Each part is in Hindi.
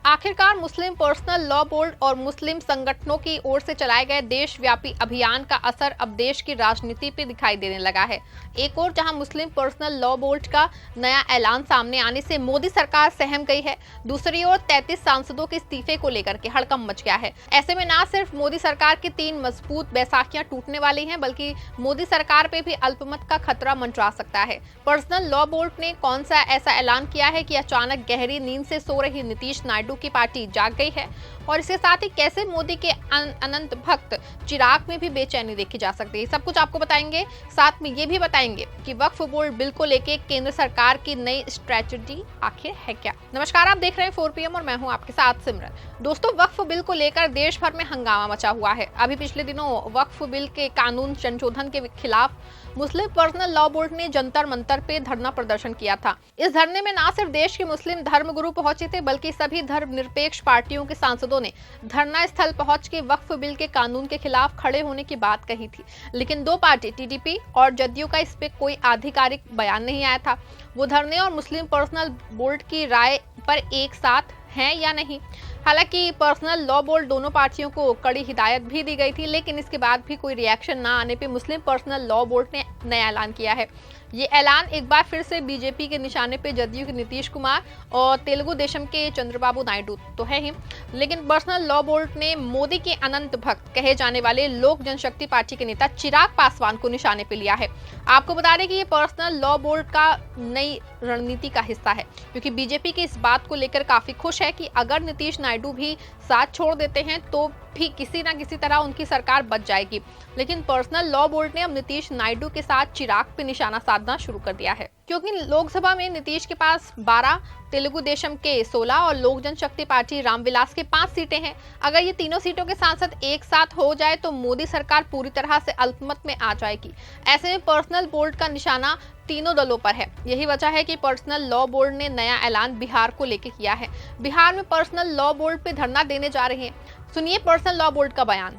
आखिरकार मुस्लिम पर्सनल लॉ बोर्ड और मुस्लिम संगठनों की ओर से चलाए गए देशव्यापी अभियान का असर अब देश की राजनीति पे दिखाई देने लगा है। एक ओर जहां मुस्लिम पर्सनल लॉ बोर्ड का नया ऐलान सामने आने से मोदी सरकार सहम गई है, दूसरी ओर 33 सांसदों के इस्तीफे को लेकर के हड़कंप मच गया है। ऐसे में न सिर्फ मोदी सरकार की 3 मजबूत बैसाखियां टूटने वाली हैं, बल्कि मोदी सरकार पे भी अल्पमत का खतरा मंडरा सकता है। पर्सनल लॉ बोर्ड ने कौन सा ऐसा ऐलान किया है कि अचानक गहरी नींद से सो रही नीतीश नायडू की पार्टी जाग गई है, और इसके साथ ही कैसे मोदी के अनंत भक्त चिराग में भी बेचैनी देखी जा सकती है, सब कुछ आपको बताएंगे। साथ में ये भी बताएंगे कि वक्फ बोर्ड बिल को लेकर केंद्र सरकार की नई स्ट्रेटजी आखिर है क्या। नमस्कार, आप देख रहे हैं 4 PM और मैं हूं आपके साथ सिमरन। दोस्तों, वक्फ बिल को लेकर देश भर में हंगामा मचा हुआ है। अभी पिछले दिनों वक्फ बिल के कानून संशोधन के खिलाफ मुस्लिम पर्सनल लॉ बोर्ड ने जंतर मंतर पे धरना प्रदर्शन किया था। इस धरने में न सिर्फ देश के मुस्लिम धर्मगुरु पहुंचे थे, बल्कि सभी धर्मनिरपेक्ष पार्टियों के सांसदों ने धरना स्थल पहुंच के वक्फ बिल के कानून के खिलाफ खड़े होने की बात कही थी। लेकिन दो पार्टी टीडीपी और जदयू का इस पे कोई आधिकारिक बयान नहीं आया था। वो धरने और मुस्लिम पर्सनल बोर्ड की राय पर एक साथ हैं या नहीं। हालांकि पर्सनल लॉ बोर्ड दोनों पार्टियों को कड़ी हिदायत भी दी गई थी, लेकिन इसके बाद भी कोई रिएक्शन ना आने पे मुस्लिम पर्सनल लॉ बोर्ड ने नया ऐलान किया है। ये ऐलान एक बार फिर से बीजेपी के निशाने पे जदयू के नीतीश कुमार और तेलुगु देशम के चंद्रबाबू नायडू तो है ही, लेकिन पर्सनल लॉ बोर्ड ने मोदी के अनंत भक्त कहे जाने वाले लोक जनशक्ति पार्टी के नेता चिराग पासवान को निशाने पे लिया है। आपको बता दें कि ये पर्सनल लॉ बोर्ड का नई रणनीति का हिस्सा है, क्योंकि बीजेपी की इस बात को लेकर काफी खुश है कि अगर नीतीश नायडू भी साथ छोड़ देते हैं तो भी किसी ना किसी तरह उनकी सरकार बच जाएगी। लेकिन पर्सनल लॉ बोर्ड ने अब नीतीश नायडू के साथ चिराग पे निशाना साधना शुरू कर दिया है, क्योंकि लोकसभा में नीतीश के पास 12, तेलुगु देशम के 16 और लोक जनशक्ति पार्टी रामविलास के 5 सीटें हैं। अगर ये तीनों सीटों के सांसद एक साथ हो जाए तो मोदी सरकार पूरी तरह से अल्पमत में आ जाएगी। ऐसे में पर्सनल बोर्ड का निशाना तीनों दलों पर है। यही वजह है कि पर्सनल लॉ बोर्ड ने नया ऐलान बिहार को लेकर किया है। बिहार में पर्सनल लॉ बोर्ड पे धरना देने जा रहे हैं। सुनिए पर्सनल लॉ बोर्ड का बयान।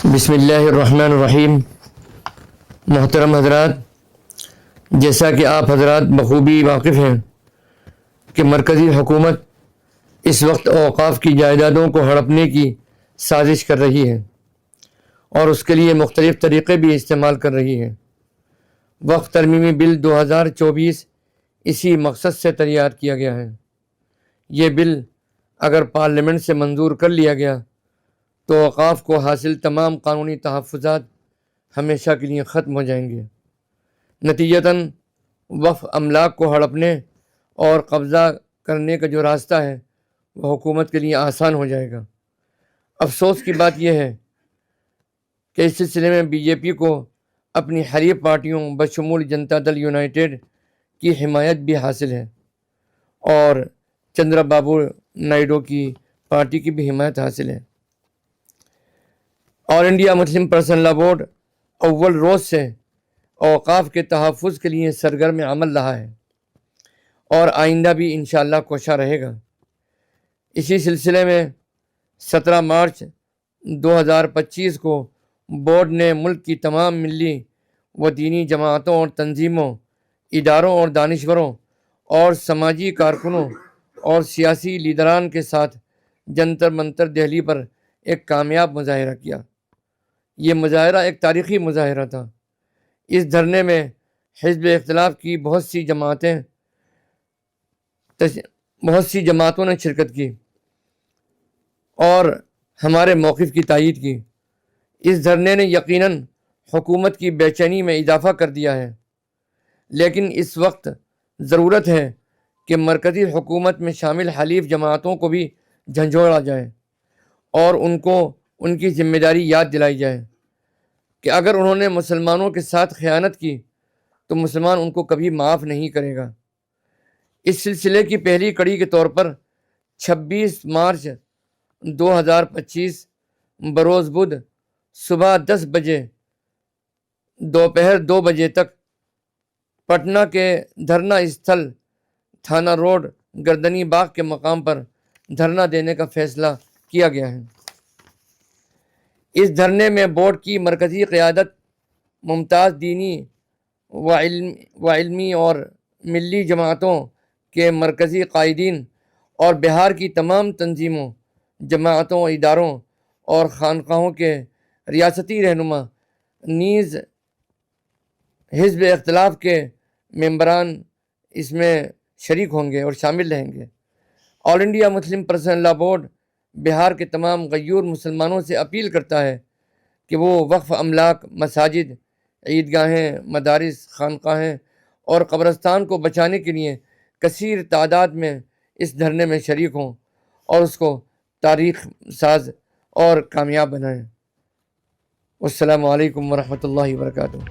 बिस्मिल्लाहिर्रहमानिर्रहीम। मोहतरम हजरात, जैसा कि आप हजरात बखूबी वाकिफ़ हैं कि मरकज़ी हुकूमत इस वक्त औक़ाफ़ की जायदादों को हड़पने की साजिश कर रही है और उसके लिए मुख्तलिफ़ तरीक़े भी इस्तेमाल कर रही है। वक्फ़ तरमीमी बिल 2024 इसी मकसद से तैयार किया गया है। ये बिल अगर पार्लियामेंट से मंजूर कर लिया गया तो औक़ाफ़ को हासिल तमाम कानूनी तहफ़्फ़ुज़ात हमेशा के लिए ख़त्म हो जाएंगे। नतीजतन वक्फ़ अमलाक को हड़पने और कब्ज़ा करने का जो रास्ता है वह हुकूमत के लिए आसान हो जाएगा। अफसोस की बात यह है कि इस सिलसिले में बीजेपी को अपनी हरीफ पार्टियों बशमूल जनता दल यूनाइटेड की हिमायत भी हासिल है और चंद्रबाबू नायडू की पार्टी की भी हिमायत हासिल है। All India Muslim personal law board अव्वल रोज़ से औक़ाफ़ के तहफ़्फ़ुज़ के लिए सरगर्म अमल रहा है और आइंदा भी इंशाअल्लाह कोशा रहेगा। इसी सिलसिले में 17 मार्च 2025 को बोर्ड ने मुल्क की तमाम मिली व दीनी जमातों और तंजीमों, इदारों और दानिश्वरों और समाजी कारकुनों और सियासी लीडरान के साथ जंतर मंतर दिल्ली पर एक कामयाब मुजाहिरा किया। ये मुजाहिरा एक तारीख़ी मुजाहिरा था। इस धरने में हिज़्ब इख्तिलाफ़ की बहुत सी जमातों ने शिरकत की और हमारे मौक़िफ़ की तायीद की। इस धरने ने यकीनन हुकूमत की बेचैनी में इजाफ़ा कर दिया है, लेकिन इस वक्त ज़रूरत है कि मरकज़ी हुकूमत में शामिल हलीफ जमातों को भी झंझोड़ा जाए और उनको उनकी ज़िम्मेदारी याद दिलाई जाए कि अगर उन्होंने मुसलमानों के साथ ख़यानत की तो मुसलमान उनको कभी माफ़ नहीं करेगा। इस सिलसिले की पहली कड़ी के तौर पर 26 मार्च 2025 बरोज़ बुध सुबह 10 बजे दोपहर 2 बजे तक पटना के धरना स्थल थाना रोड गर्दनी बाग के मकाम पर धरना देने का फ़ैसला किया गया है। इस धरने में बोर्ड की मरकज़ी क़यादत, मुमताज़ दीनी व इल्मी और मिली जमातों के मरकज़ी कायदीन और बिहार की तमाम तंजीमों, जमातों, इदारों और खानकाहों के रियासती रहनुमा नीज़ हिज़्ब इख्तिलाफ के मेंबरान इसमें शरीक होंगे और शामिल रहेंगे। All India Muslim personal law board Bihar के तमाम गयूर मुसलमानों से अपील करता है कि वो वक्फ अमलाक, मसाजिद, ईदगाहें, मदारिस, खानकाहें और कब्रस्तान को बचाने के लिए कसीर तादाद में इस धरने में शरीक हों और उसको तारीख साज और कामयाब बनाएं। अस्सलामु अलैकुम वरहमतुल्लाहि वबरकातुहू।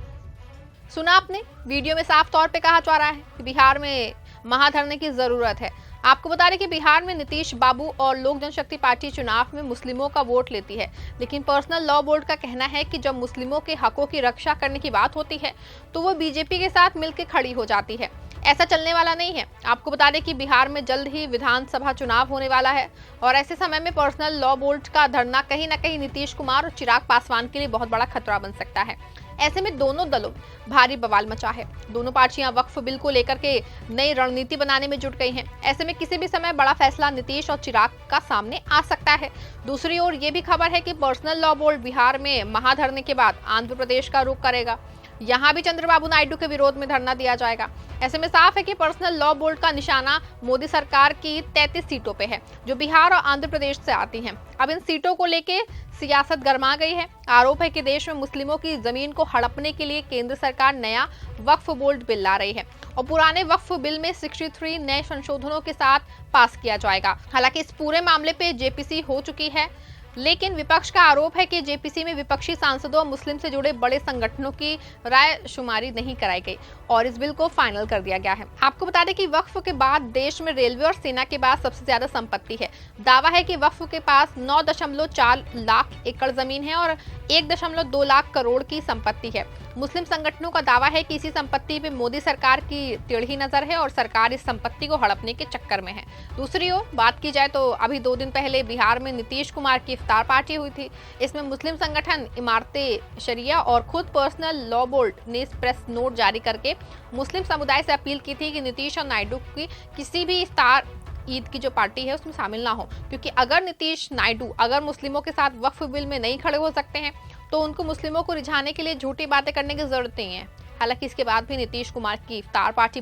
सुना आपने, वीडियो में साफ तौर पे कहा जा रहा है कि बिहार में महाधरने की जरूरत है। आपको बता दें कि बिहार में नीतीश बाबू और लोक जनशक्ति पार्टी चुनाव में मुस्लिमों का वोट लेती है, लेकिन पर्सनल लॉ बोर्ड का कहना है कि जब मुस्लिमों के हकों की रक्षा करने की बात होती है तो वो बीजेपी के साथ मिलकर खड़ी हो जाती है। ऐसा चलने वाला नहीं है। आपको बता दें कि बिहार में जल्द ही विधानसभा चुनाव होने वाला है और ऐसे समय में पर्सनल लॉ बोर्ड का धरना कहीं ना कहीं नीतीश कुमार और चिराग पासवान के लिए बहुत बड़ा खतरा बन सकता है। ऐसे में दोनों दलों भारी बवाल मचा है। दोनों पार्टियां वक्फ बिल को लेकर के नई रणनीति बनाने में जुट गई हैं। ऐसे में किसी भी समय बड़ा फैसला नीतीश और चिराग का सामने आ सकता है। दूसरी ओर ये भी खबर है कि पर्सनल लॉ बोर्ड बिहार में महाधरने के बाद आंध्र प्रदेश का रुख करेगा। यहाँ भी चंद्रबाबू नायडू के विरोध में धरना दिया जाएगा। ऐसे में साफ है कि पर्सनल लॉ बोर्ड का निशाना मोदी सरकार की 33 सीटों पे है, जो बिहार और आंध्र प्रदेश से आती हैं। अब इन सीटों को लेके सियासत गर्मा गई है। आरोप है कि देश में मुस्लिमों की जमीन को हड़पने के लिए केंद्र सरकार नया वक्फ बोर्ड बिल ला रही है और पुराने वक्फ बिल में 63 नए संशोधनों के साथ पास किया जाएगा। हालांकि इस पूरे मामले पे जेपीसी हो चुकी है, लेकिन विपक्ष का आरोप है कि जेपीसी में विपक्षी सांसदों और मुस्लिम से जुड़े बड़े संगठनों की राय शुमारी नहीं कराई गई और इस बिल को फाइनल कर दिया गया है। आपको बता दें कि वक्फ के बाद देश में रेलवे और सेना के बाद सबसे ज्यादा संपत्ति है। दावा है कि वक्फ के पास 9.4 लाख एकड़ जमीन है और 1.2 लाख करोड़ की संपत्ति है। मुस्लिम संगठनों का दावा है कि इसी संपत्ति पे मोदी सरकार की टेढ़ी नजर है और सरकार इस संपत्ति को हड़पने के चक्कर में है। दूसरी ओर बात की जाए तो अभी 2 दिन पहले बिहार में नीतीश कुमार की इफ्तार पार्टी हुई थी। इसमें मुस्लिम संगठन इमारते शरिया और खुद पर्सनल लॉ बोर्ड ने प्रेस नोट जारी करके मुस्लिम समुदाय से अपील की थी कि नीतीश और नायडू की किसी भी इफ्तार ईद की जो पार्टी है उसमें शामिल ना हो, क्योंकि अगर नीतीश नायडू अगर मुस्लिमों के साथ वक्फ बिल में नहीं खड़े हो सकते हैं तो उनको मुस्लिमों को रिझाने के लिए झूठी बातें करने की जरूरत नहीं है। हालांकि इसके बाद भी नीतीश कुमार की इफ्तार पार्टी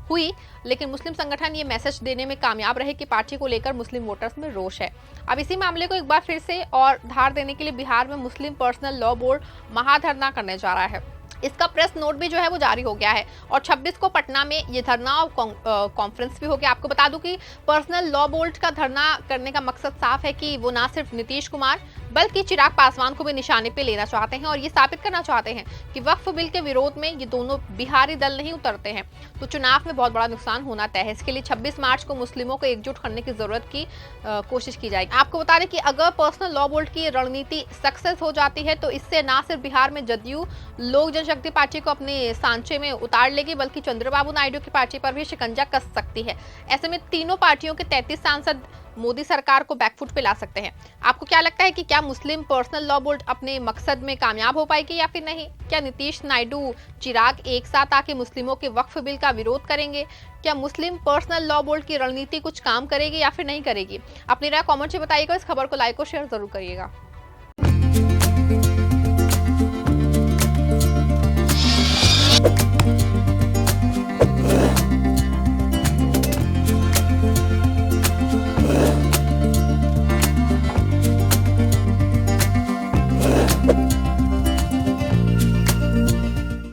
हुई, लेकिन मुस्लिम संगठन ये मैसेज देने में कामयाब रहे कि पार्टी को लेकर मुस्लिम वोटर्स में रोष है। अब इसी मामले को एक बार फिर से और धार देने के लिए बिहार में मुस्लिम पर्सनल लॉ बोर्ड महाधरना करने जा रहा है। इसका प्रेस नोट भी जो है वो जारी हो गया है और 26 को पटना में ये धरना और कॉन्फ्रेंस भी हो गया। आपको बता दूं कि पर्सनल लॉ बोर्ड का धरना करने का मकसद साफ है कि वो ना सिर्फ नीतीश कुमार बल्कि चिराग पासवान को भी निशाने पे लेना चाहते हैं और ये साबित करना चाहते हैं कि वक्फ बिल के विरोध में ये दोनों बिहारी दल नहीं उतरते हैं तो चुनाव में बहुत बड़ा नुकसान होना तय है। इसके लिए 26 मार्च को मुस्लिमों को एकजुट करने की जरूरत की कोशिश की जाएगी। आपको बता दें कि अगर पर्सनल लॉ बोर्ड की रणनीति सक्सेस हो जाती है तो इससे ना सिर्फ बिहार में जदयू लोक जनशक्ति पार्टी को अपने सांचे में उतार लेगी, बल्कि चंद्रबाबू नायडू की पार्टी पर भी शिकंजा कस सकती है। ऐसे में तीनों पार्टियों के 33 सांसद मोदी सरकार को बैकफुट पे ला सकते हैं। आपको क्या लगता है कि क्या मुस्लिम पर्सनल लॉ बोर्ड अपने मकसद में कामयाब हो पाएगी या फिर नहीं? क्या नीतीश नायडू चिराग एक साथ आके मुस्लिमों के वक्फ बिल का विरोध करेंगे? क्या मुस्लिम पर्सनल लॉ बोर्ड की रणनीति कुछ काम करेगी या फिर नहीं करेगी? अपनी राय कमेंट में बताइएगा। इस खबर को लाइक और शेयर जरूर करिएगा।